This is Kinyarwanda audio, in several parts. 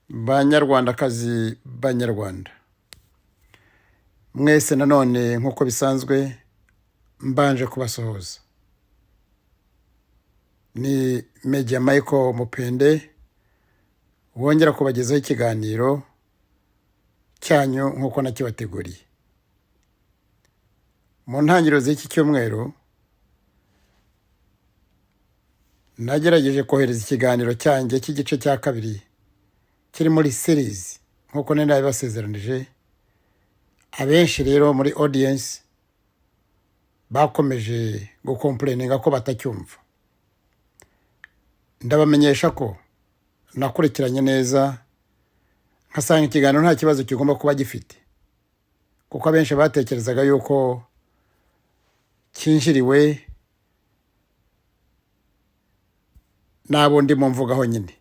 Banyarwandakazi banyarwanda mwese nanone nk'uko bisanzwe mbanje kubasuhuza. Ni Meja Michael Mupende wongera kubagezaho ikiganiro cyanyu nk'uko nakibateguriye. Mu ntangiriro z'iki cyumweru nagerageje kohereza ikiganiro cyanjye cy'igice cya kabiri kiri muri series nk'uko nari nabibasezeranije. Abenshi rero muri audience bakomeje gukomplaininga ko batacyumva. Ndabamenyesha ko nakurikiranye neza nkasanga ikiganiro nta kibazo kigomba kuba gifite, kuko abenshi batekerezaga yuko kinjiriwe nabo ndimo mvugaho nyine,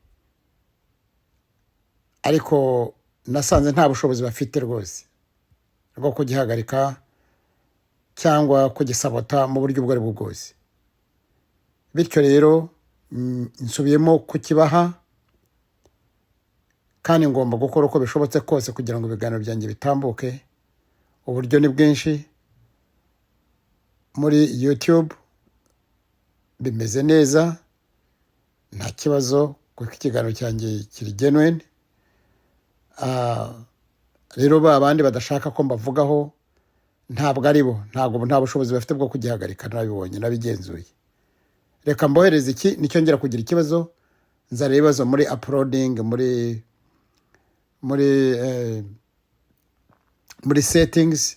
ariko nasanze nta bushobozi bafite rwose bwo kugihagarika cyangwa kugisabota mu buryo ubwo ari bwo bwose. Bityo rero nsubiyemo kukibaha, kandi ngomba gukora uko bishobotse kose kugira ngo ibiganiro byanjye bitambuke. Uburyo ni bwinshi. Muri YouTube bimeze neza, nta kibazo kuko ikiganiro cyanjye kiri genuine. Rero abandi badashaka ko mbavugaho ntabwo ari bo, nta bushobozi bafite bwo kugihagarika. Nabibonye, nabigenzuye. Reka mbohereze iki nicyo ngera kugira ikibazo. Nzareba ibibazo muri uploading, muri settings,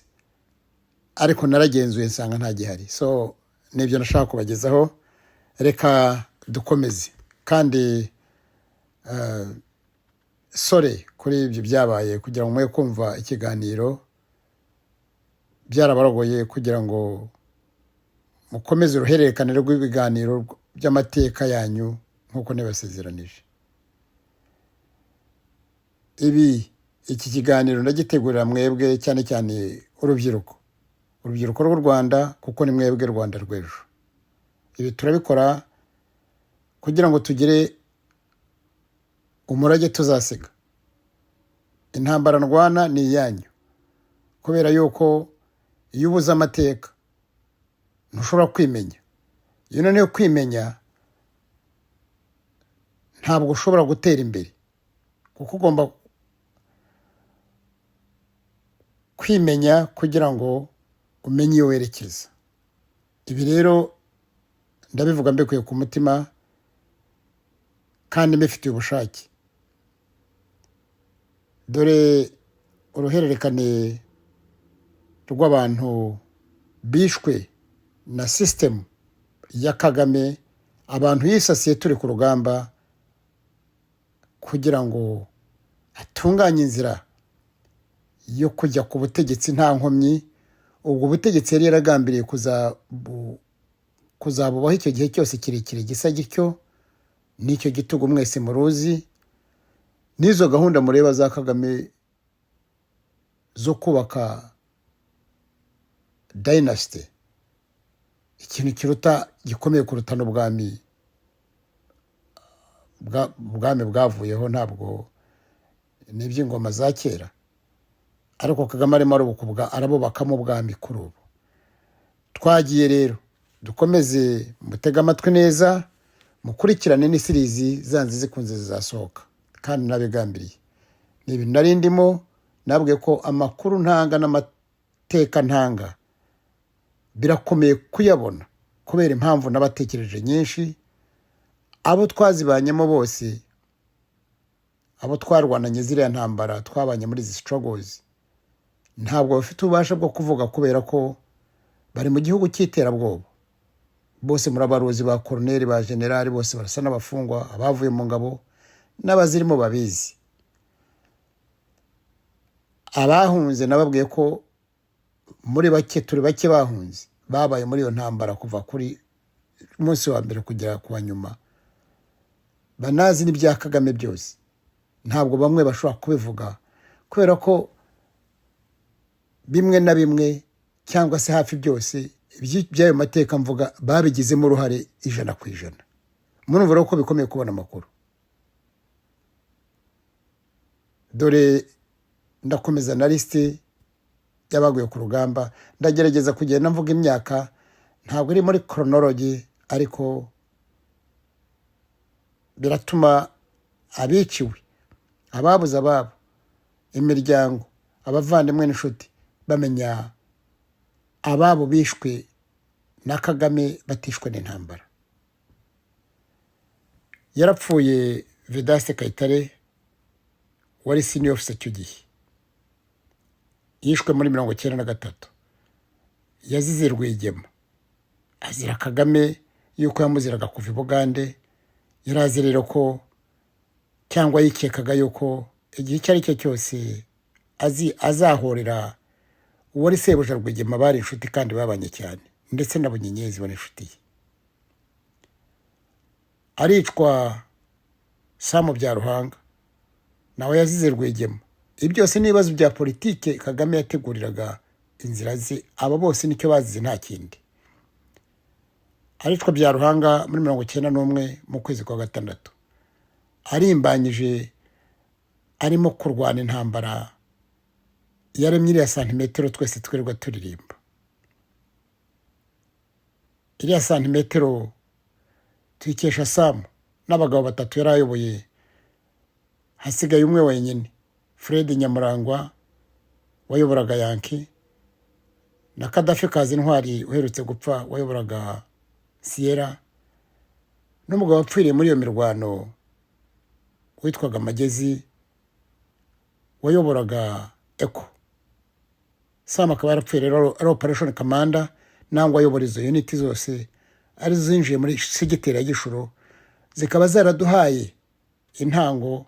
ariko naragenzuye nsanga nta gihari. So nibyo nashaka kubagezaho. Reka dukomeze, kandi sorry kuri ibyo byabaye, kugira ngo mwe kumva ikiganiro byarabarogoye, kugira ngo mukomeze uruhererekane rw'ibiganiro by'amateka yanyu nk'uko nibasezeranije. Iki kiganiro ndagitegurira mwebwe, cyane cyane urubyiruko rw'u Rwanda, kuko ni mwebwe Rwanda rw'ejo. Ibi turabikora kugira ngo tugire umurage tuzasiga. Intambara ndwana ni iyanyu, kubera yuko iyo ubuze amateka ntushobora kwimenya. Iyo unaniwe kwimenya ntabwo ushobora gutera imbere, kuko ugomba kwimenya kugira ngo umenye iyo werekeza. Ibi rero ndabivuga mbikuye ku mutima, kandi mbifitiye ubushake. Dore uruhererekane rw'abantu bishwe na system ya Kagame, abantu yisasiye turi ku rugamba kugira ngo atunganye inzira yo kujya ku butegetsi nta nkomyi. Ubwo butegetsi yari yaragambiriye kuzabubaho icyo gihe cyose kirekire gisa gityo. N'icyo gitugu mwese muruzi, n'izo gahunda mureba za Kagame zo kubaka dynasty, ikintu kiruta gikomeye kuruta n'ubwami bwavuyeho, ntabwo n'iby'ingoma za kera. Ariko Kagame arimo arabubakamo ubwami kuri ubu. Twagiye rero dukomeze mutega amatwi neza, mukurikirane n'isirizi zanze zikunze zizasohoka, kandi nabigambiriye. Ni ibintu nari ndimo nabwiye ko amakuru ntanga n'amateka ntanga birakomeye kuyabona, kubera impamvu n'abatekereje nyinshi. Abo twazibanyemo bose, abo twarwananye ziriya ntambara, twabanye muri izi struggles, ntabwo bafite ububasha bwo kuvuga, kubera ko bari mu gihugu cy'iterabwoba. Bose muri abaruzi ba colonel, ba generali, bose barasa n'abafungwa, abavuye mu ngabo n'abazirimo babizi. Abahunze nababwiye ko muri bake, turi bake bahunze, babaye muri iyo ntambara kuva kuri munsi wa mbere kugera ku nyuma. Banazi n'ibya Kagame byose. Ntabwo bamwe bashobora kubivuga, kubera ko bimwe na bimwe cyangwa se hafi byose by'ayo mateka mvuga babigizemo uruhare 100%. Murumva rero ko bikomeye kubona amakuru. dore ndakomeza na lisite y'abaguye ku rugamba, ndagerageza kugenda mvuga imyaka, ntabwo iri muri chronology, ariko biratuma abiciwe, ababuze ababo, imiryango, abavandimwe n'inshuti bamenya ababo bishwe na Kagame batishwe n'intambara. Yarapfuye Vedaste Kayitare wari senior officer icyo gihe, yishwe muri 1993, yazize Rwigema, azira Kagame yuko yamuziraga kuva i Bugande. Yarazi rero ko cyangwa yikekaga yuko igihe icyo ari cyo cyose azahorera uwari sebuja Rwigema, bari inshuti kandi babanye cyane, ndetse na Bunyenyezi bari inshuti ye. Aricwa Samu bya Ruhanga, nawe yazize Rwigema. Ibi byose ni ibibazo bya politike Kagame yateguriraga inzira ze, aba bose nicyo bazize nta kindi. Aricwa bya Ruhanga muri 1991 mu kwezi kwa gatandatu, arimbanyije arimo kurwana intambara yaremye iriya santimetero twese twirirwa turirimba. Iriya santimetero tuyikesha Samu n'abagabo batatu yari ayoboye, hasigaye umwe wenyine, Fred Nyamurangwa wayoboraga Yanki, na Kadafi Kazintwari uherutse gupfa wayoboraga Sierra, n'umugabo wapfiriye muri iyo mirwano witwaga Magezi wayoboraga Eko. Samu akaba yarapfuye rero ari operation commander, nangwa ayobora izo unit zose ari zinjiye muri segiteri ya Gishuro, zikaba zaraduhaye intango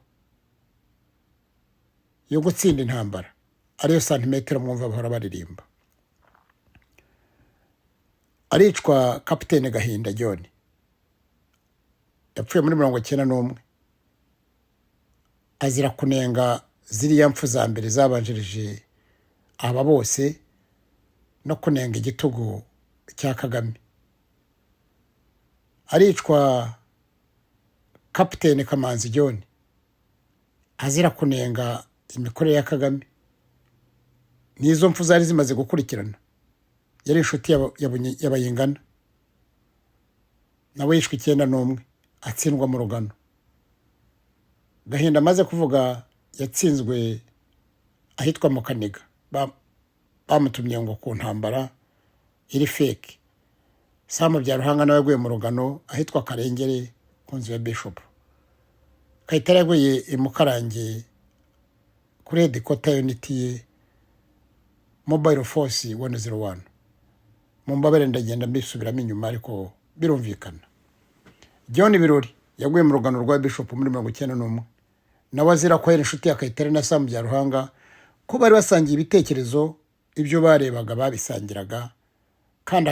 yo gutsinda intambara, ariyo santimetero mwumva bahora baririmba. Aricwa Kapitene Gahinda John, yapfuye muri 1991, azira kunenga ziriya mpfu za mbere zabanjirije aba bose no kunenga igitugu cya Kagame. Aricwa Kapitene Kamanzi John, azira kunenga imikorere ya Kagame. Nizo mpfu zari zimaze gukurikirana, yari inshuti y'abayingana, nawe yishwe 91 atsindwa mu rugano. Gahinda amaze kuvuga yatsinzwe ahitwa mu Kaniga, bamutumye ngo ku ntambara iri fake. Samu bya Ruhanga nawe yaguye mu rugano ahitwa Karengere ku nzu ya Bishop. Kayitare yaguye i Mukarange kuri headquarter unity ye Mobile Force 101. Mu mbabere ndagenda mbisubiramo inyuma ariko birumvikana. John Birori yaguye mu rugano rwa Bishop muri 1991, nawe azira ko yari inshuti ya Kayitare na Samu bya Ruhanga, ko bari basangiye ibitekerezo, ibyo barebaga babisangiraga, kandi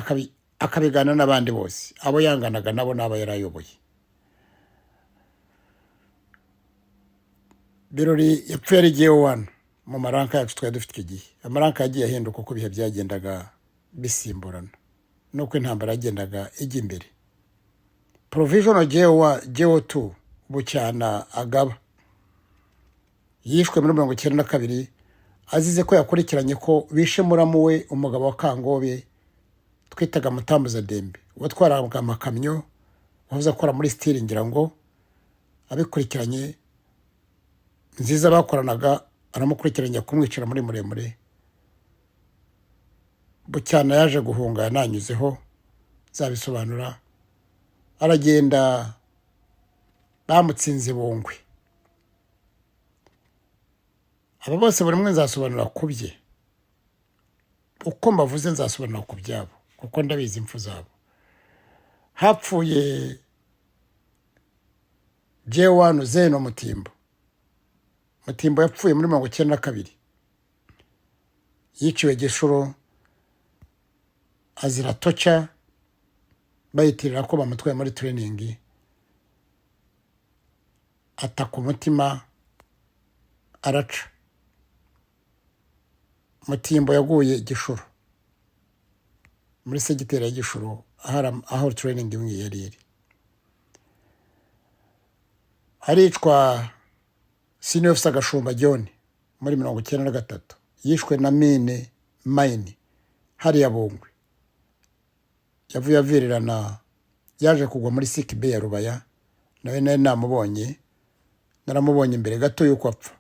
akabigana n'abandi bose abo yanganaga nabo n'aba yarayoboye. Birori yapfuye ari J1 mu maranka yacu twari dufite iki gihe. Amaranka yagiye ahinduka uko bihe byagendaga bisimburana, nuko intambara yagendaga ijya imbere. Provisional J2 Bucyana Agaba yishwe muri 1992, azize ko yakurikiranye ko bishe muramu we umugabo wa Kangobe twitaga Mutambuza Dembe, watwaraga amakamyo, wahoze akora muri steel, ngira ngo abikurikiranye Nziza bakoranaga, aramukurikiranye kumwicira muri Muremure. Bucyana yaje guhunga, yananyuzeho zabisobanura, aragenda bamutsinze Bungwe. Aba bose buri mwe nzasobanura kubye, uko mbavuze nzasobanura ku byabo kuko ndabizi impfu zabo. Hapfuye J1 Zeno Mutimbo. Mutimbo yapfuye muri 1992, yiciwe Gishuro azira tocha, bayitirira ko bamutwaye muri training, ataka umutima araca. Mutimbo yaguye Gishuro muri segiteri ya Gishuro aho training imwe yari. Aricwa senior officer Gashumba John muri 1993 yishwe na mine hariya Bungwe. Yavuye avirirana yaje kugwa muri sick bay ya Rubaya, nawe namubonye, naramubonye imbere gato yuko apfa.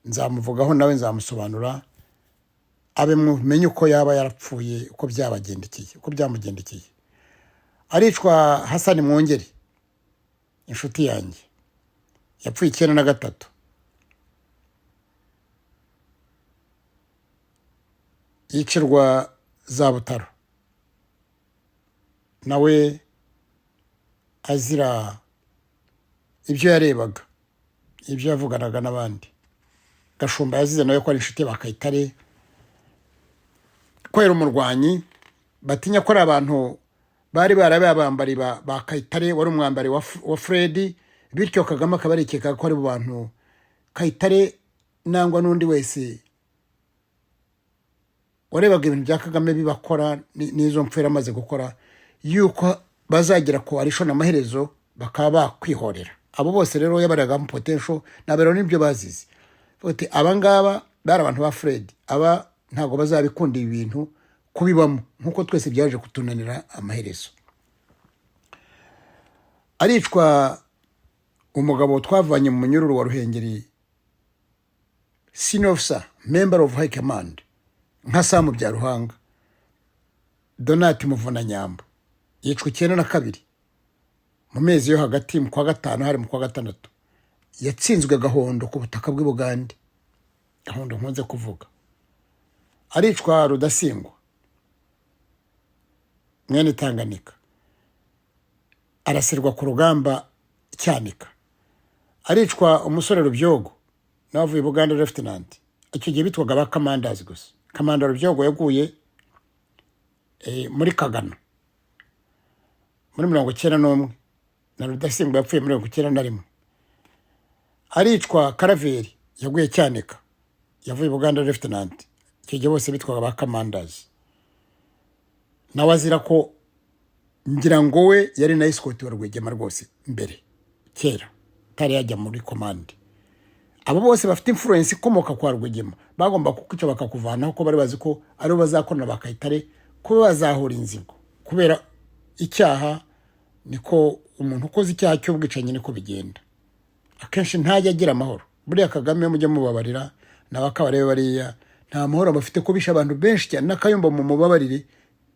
Nzamuvugaho nawe nzamusobanura abe mumenye uko yaba yarapfuye, uko byabagendekeye, uko byamugendekeye. Aricwa Hassan Mwongeri, inshuti yanjye, yapfuye 1993. Yicirwa za Butaro, nawe azira ibyo yarebaga, ibyo yavuganaga n'abandi. Gashumba yazize nawe ko ari inshuti bakayitare, ko yari umurwanyi, batinya ko ari abantu bari barabaye abambari ba Kayitare, wari umwambari wa Fred, bityo Kagame akabarekeka ko ari bantu Kayitare nangwa n'undi wese warebaga ibintu bya Kagame bibakora n'izo mfera amaze gukora, yuko bazagira ko arisho n'amaherezo bakaba bakwihorera. Abo bose rero yabaraga mu potential nabero nibyo bazize. Bote abangaba bari abantu ba Fred, aba ntago bazabikunda ibintu kubibamo nkuko twese byaje kutunanira amaherezo. Aricwa umugabo twavanye mu munyururu wa Ruhengeri, senior officer, member of high command, nka Samu bya Ruhanga, Donat Muvunanyambo, yicwa 92 mu mezi yo hagati mu kwa gatanu hari mu kwa gatandatu. Yatsinzwe Gahondo ku butaka bw'i Bugande, Gahondo nkunze kuvuga. Aricwa Rudasingwa mwene Tanganyika, arasirwa ku rugamba Cyanika. Aricwa umusore Rubyogo navuye Bugande lieutenant, icyo gihe bitwaga ba commanders gusa. Commander Rubyogo yaguye muri Kagano muri 1991, na Rudasingwa yapfuye muri 1991. Aricwa Karaveri yaguye Cyanika, yavuye Bugande lieutenant, icyo gihe bose bitwaga ba commanders. Nawe azira ko ngira ngo we yari na escort wa Rwigema rwose mbere kera tari yajya muri command. Abo bose bafite influence ikomoka kwa Rwigema bagomba kukica bakakuvanaho, ko bari bazi ko ari bazakona bakayitare, ko bazahura inzigo kubera icyaha. Niko umuntu ukoze icyaha cy'ubwicanye niko bigenda, akenshi ntajya agira amahoro. Buriya Kagame mujye mubabarira n'abakabarebe bariya nta mahoro bafite, ko bisha abantu benshi cyane, n'Akayumba mu mubabarire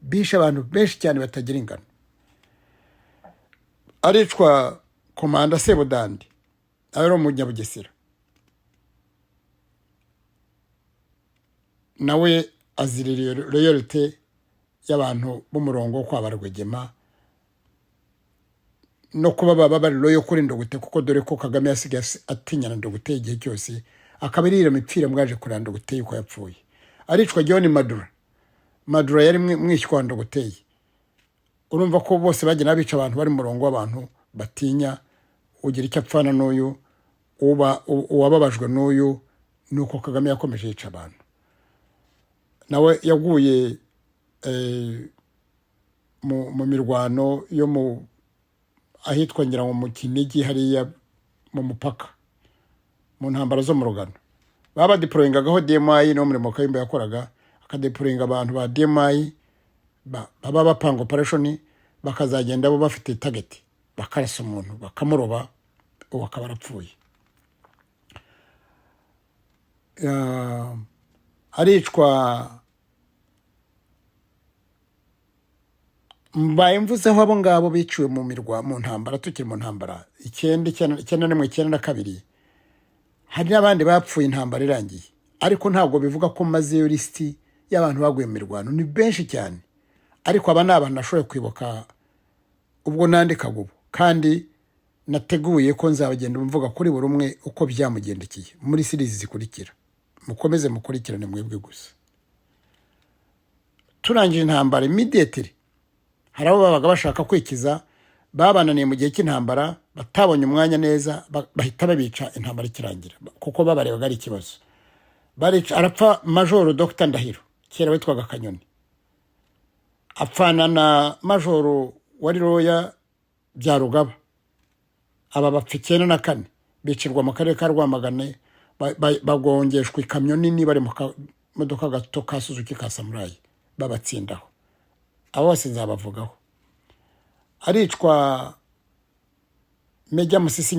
bisha abantu benshi cyane batagira ingano. Aricwa Komanda Sebudandi ari mu Nyabugesera, nawe aziririye loyalty y'abantu b'umurongo wo kwa Rwigema no kuba baba bari loyo kuri Ndogute, kuko dore ko Kagame yasigaye atinyana Ndogute igihe cyose, akabirira imipfira mwaje kuri Ndogute yuko yapfuye. Aricwa John Madura yari mwishywa Ndogute. Urumva ko bose bagena bica abantu bari murongo w'abantu batinya ugira icyo apfana n'uyu, uwababajwe n'uyu, nuko Kagame yakomeje yica abantu. Nawe yaguye mu mirwano yo mu ahitwa ngira ngo mu Kinigi hariya mu mupaka, mu ntambara zo mu Rugano. Baba deployingagaho DMI no muri Kayumba yakoraga, akadeployinga abantu ba DMI baba bapanga operation, bakazagenda bo bafite target, bakarasa umuntu bakamuroba uwo akaba arapfuye. Aricwa mbaye mvuzeho abo ngabo biciwe mu mirwa mu ntambara, tukiri mu ntambara 1992. Hari n'abandi bapfuye intambara irangiye, ariko ntabwo bivuga ko maze yo listi y'abantu baguye mu mirwano ni benshi cyane. Ariko aba n'abantu nashoboye kwibuka ubwo nandikaga ubu, kandi nateguye ko nzabagenda mvuga kuri buri umwe uko byamugendekeye muri series zikurikira. Mukomeze mukurikirane mwebwe gusa. Turangije intambara immediately hari abo babaga bashaka kwikiza, babananiye mu gihe cy'intambara, batabonye umwanya neza, bahita babica intambara ikirangira, kuko babarebaga ari ikibazo. Barica arapfa Major Dr Ndahiro, kera witwaga Kanyoni, apfana na Major wari roya bya Rugaba, aba bapfa 94. bicirwa mu karere ka Rwamagana bagongeshwa ikamyo nini bari mu modoka gato ka Suzuki ka Samurai babatsindaho. Abo bose nzabavugaho. Aricwa Meja Musisi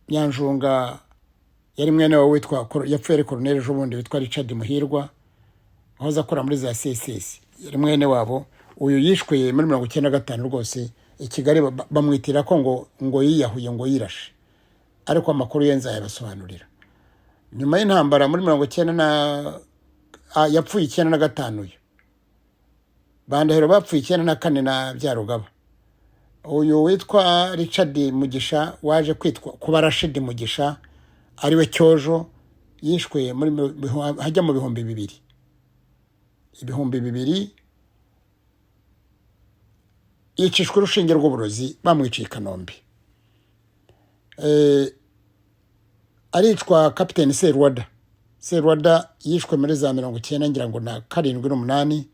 Nyanjunga yari mwene wawe witwa yapfuye ari Colonel ejobundi witwa Richard Muhirwa wahoze akora muri za CSS, yari mwene wabo. Uyu yishwe muri 1995 rwose i Kigali, bamwitira ko ngo yiyahuye ngo yirashe, ariko amakuru yenza yabasobanurira. Nyuma y'intambara muri 19 yapfuye 1995 uyu. Bandahero bapfuye 1994 na Byarugaba. Uyu witwa Richard Mugisha waje kwitwa kuba Rashid Mugisha ariwe Cyojo yishwe muri hajya mu 2000 yicishwe urushinge rw'uburozi bamwiciye i Kanombe. Aricwa Captain Serwada yishwe muri za 90 ngira ngo na 7 n'umunani,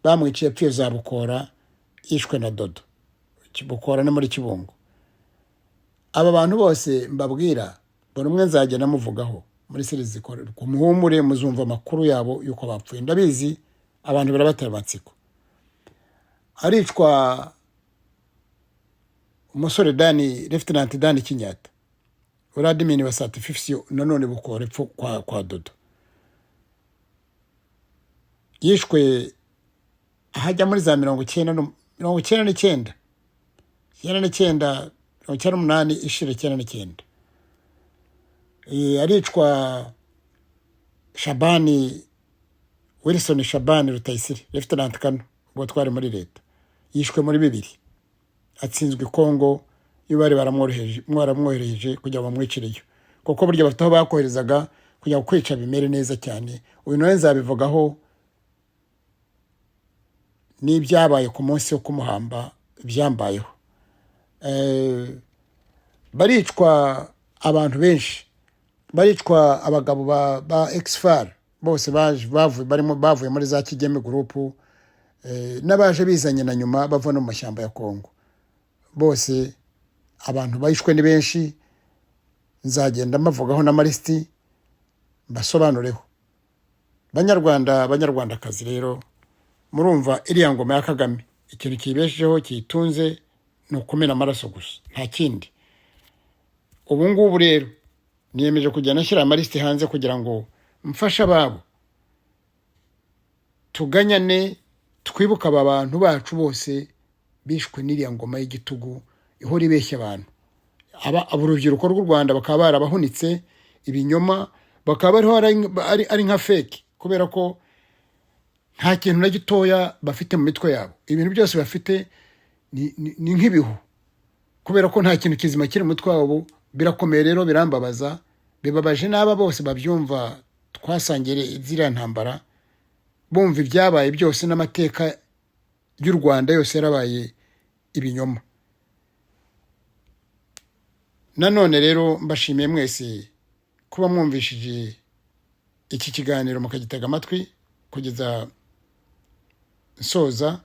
bamwiciye pfiyo za Bukora yishwe na Dodo. Bukora ni muri Kibungo. Aba bantu bose mbabwira buri umwe nzajya namuvugaho muri series zikorera ku muhumure, muzumva amakuru yabo yuko bapfuye. Ndabizi abantu barabatera batsiko. Aricwa umusore Lieutenant Dani Kinyata uradimini wa certification nanone Bukora epfo kwa Dodo, yishwe ahajya muri za 99 ishira 99. Aricwa Wilson Shabani Rutayisire Lieutenant Kano ubwo twari muri leta, yishwe muri 2 atsinzwe Kongo yubari baramwohereje kujya bamwicireyo, kuko buryo bafite aho bakoherezaga kujya kwica bimere neza cyane. Uyu nawe nzabivugaho n'ibyabaye ku munsi wo kumuhamba byambayeho. Baricwa abantu benshi, baricwa abagabo ba Exfar bose bavuye muri za Kigeme group, n'abaje bizanye na nyuma bava no mu mashyamba ya Kongo. Bose abantu bayishwe ni benshi, nzagenda mavugaho na malisti basobanureho. Banyarwandakazi rero, murumva iriya ngoma ya Kagame ikintu kibesheho kitunze no kumena amaraso gusa, nta kindi. Ubu ngubu rero niyemeje kujya nashyira malisti hanze kugira ngo mfasha babo tuganyane, twibuka aba bantu bacu bose bishwe n'iriya ngoma y'igitugu ihora ibeshya abantu. Urubyiruko rw'u Rwanda bakaba barabahunitse ibinyoma, bakaba ari nka fake, kubera ko nta kintu na gitoya bafite mu mitwe yabo. Ibintu byose bafite ni nk'ibihu, kubera ko nta kintu kizima kiri mu mitwe wabo. Birakomeye rero, birambabaza, bibabaje n'aba bose babyumva twasangire ziriya ntambara, bumva ibyabaye byose n'amateka y'u Rwanda yose yarabaye ibinyoma. Nanone rero mbashimiye mwese kuba mwumvishije iki kiganiro mukagitega amatwi kugeza nsoza.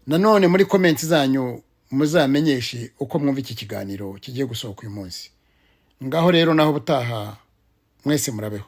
Nanone muri comments zanyu muzamenyeshe uko mwumva iki kiganiro kigiye gusohoka uyu munsi. Ngaho rero naho butaha mwese murabeho.